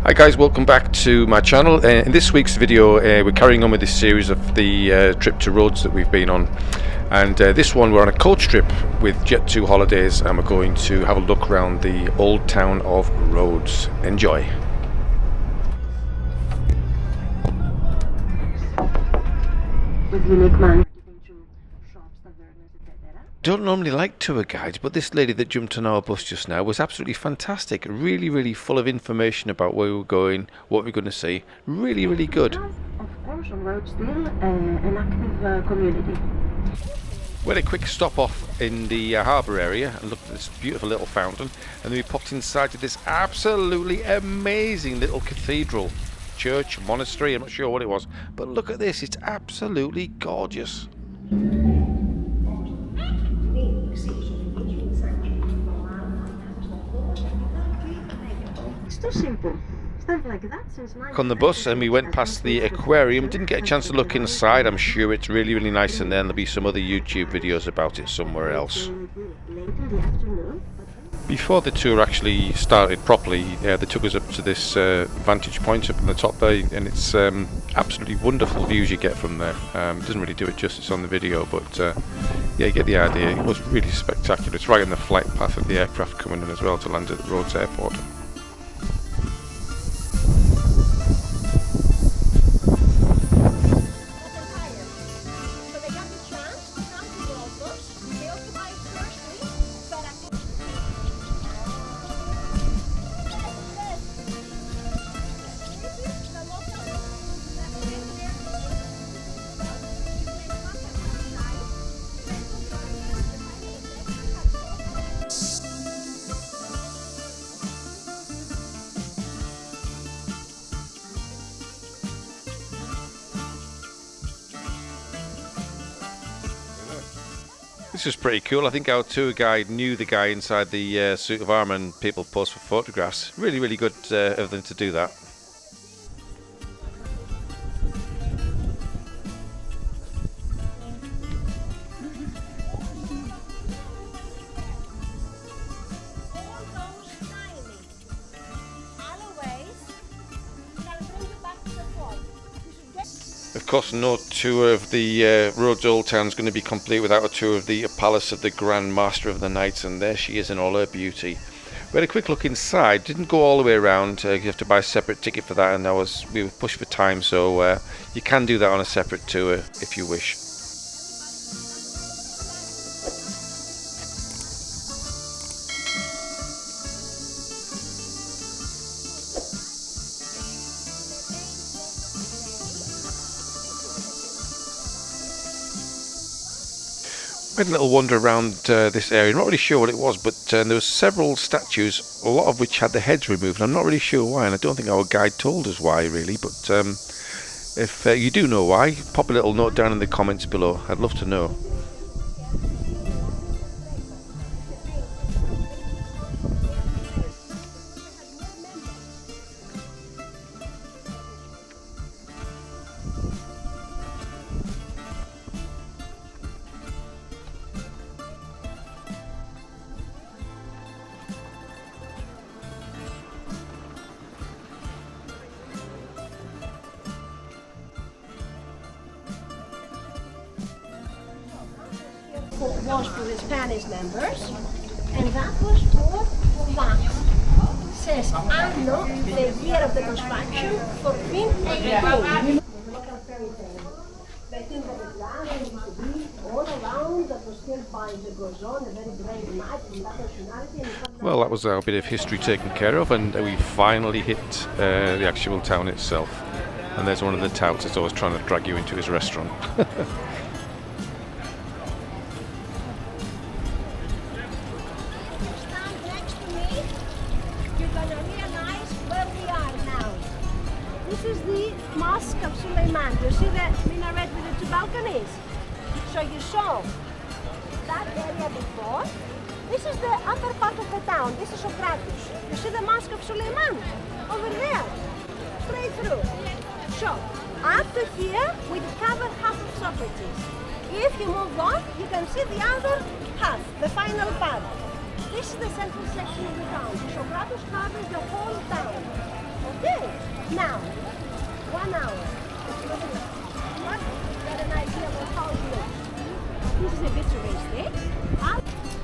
Hi guys, welcome back to my channel. In this week's video we're carrying on with this series of the trip to Rhodes that we've been on, and this one we're on a coach trip with Jet2 Holidays and we're going to have a look around the old town of Rhodes. Enjoy! With unique man. Don't normally like tour guides, but this lady that jumped on our bus just now was absolutely fantastic. Really full of information about where we were going, what we're going to see. Really good. Of course, on Rhodes still an active community. We had a quick stop off in the harbour area and looked at this beautiful little fountain, and then we popped inside to this absolutely amazing little cathedral, church, monastery, I'm not sure what it was, but look at this, it's absolutely gorgeous. It's too simple. Stuff like that since On the bus, and we went past the aquarium. Didn't get a chance to look inside. I'm sure it's really nice, and then there'll be some other YouTube videos about it somewhere else. Before the tour actually started properly, they took us up to this vantage point up on the top there, and it's absolutely wonderful views you get from there. It doesn't really do it justice on the video, but yeah, you get the idea. It was really spectacular. It's right on the flight path of the aircraft coming in as well to land at Rhodes Airport. This is pretty cool. I think our tour guide knew the guy inside the suit of armour, and people pose for photographs. Really good of them to do that. Of course, no tour of the Rhodes Old Town is going to be complete without a tour of the palace of the Grand Master of the Knights, and there she is in all her beauty. We had a quick look inside, didn't go all the way around, you have to buy a separate ticket for that, and we were pushed for time, so you can do that on a separate tour if you wish. We had a little wander around this area. I'm not really sure what it was, but there were several statues, a lot of which had the heads removed. I'm not really sure why, and I don't think our guide told us why really, but if you do know why, pop a little note down in the comments below. I'd love to know. Was for the Spanish members, and that was for that. Says anno, the year of the construction, 1482. Local fairy tale. They think that the land used to be all around, that was killed by the Gozon, a very brave knight from that nationality. Well, that was our bit of history taken care of, and we finally hit the actual town itself. And there's one of the touts that's always trying to drag you into his restaurant. This is the Mosque of Suleiman. You see that minaret with the two balconies? So you saw that area before. This is the upper part of the town. This is Socrates. You see the Mosque of Suleiman over there, straight through. So after here, we cover half of Socrates. If you move on, you can see the other half, the final part. This is the central section of the town. Socrates covers the whole town. Okay?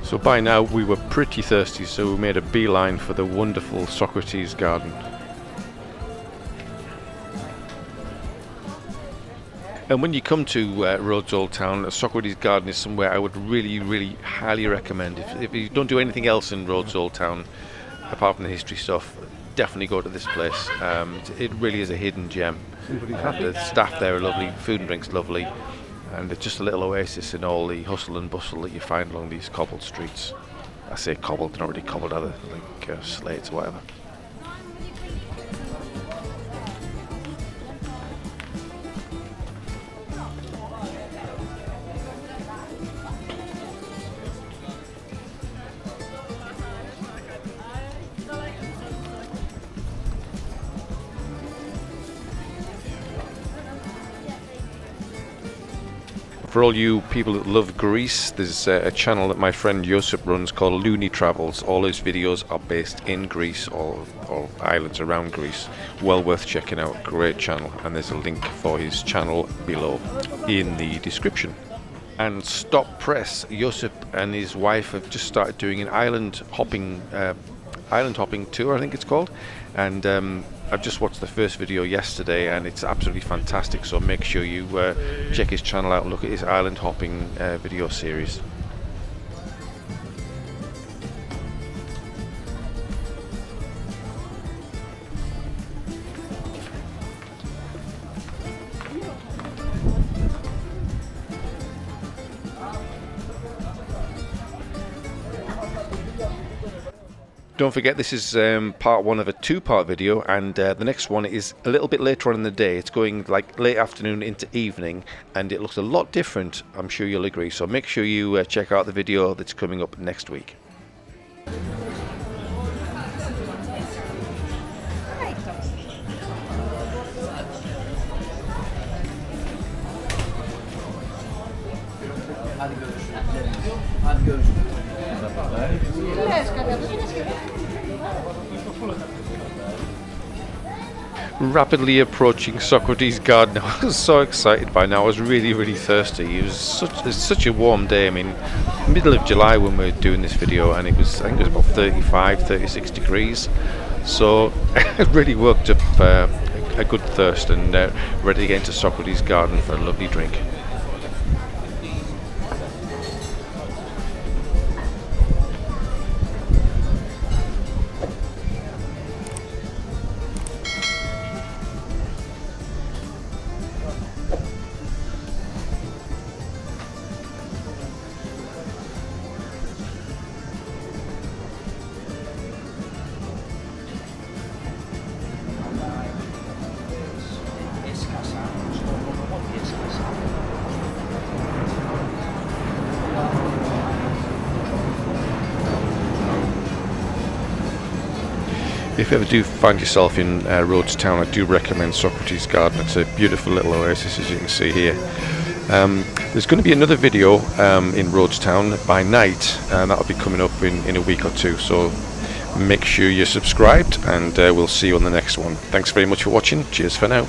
So by now we were pretty thirsty, so we made a beeline for the wonderful Socrates Garden. And when you come to Rhodes Old Town, Socrates Garden is somewhere I would really highly recommend. If you don't do anything else in Rhodes Old Town, apart from the history stuff, definitely go to this place. It really is a hidden gem. The staff there are lovely, food and drinks lovely, and it's just a little oasis in all the hustle and bustle that you find along these cobbled streets. I say cobbled, they're not really cobbled, are they? Like slates or whatever. For all you people that love Greece, there's a channel that my friend Josip runs called Looney Travels. All his videos are based in Greece or islands around Greece. Well worth checking out, great channel, and there's a link for his channel below in the description. And Stop Press, Josip and his wife have just started doing an island hopping tour, I think it's called, and I've just watched the first video yesterday and it's absolutely fantastic, so make sure you check his channel out and look at his island hopping video series. Don't forget, this is part one of a two-part video, and the next one is a little bit later on in the day. It's going like late afternoon into evening, and it looks a lot different, I'm sure you'll agree. So make sure you check out the video that's coming up next week. Rapidly approaching Socrates Garden. I was so excited by now. I was really thirsty. It's such a warm day. I mean, middle of July when we were doing this video, and I think it was about 36 degrees. So it really worked up a good thirst, and ready to get into Socrates Garden for a lovely drink. If you ever do find yourself in Rhodes Town, I do recommend Socrates Garden. It's a beautiful little oasis, as you can see here. There's going to be another video in Rhodes Town by night, and that'll be coming up in a week or two. So make sure you're subscribed, and we'll see you on the next one. Thanks very much for watching. Cheers for now.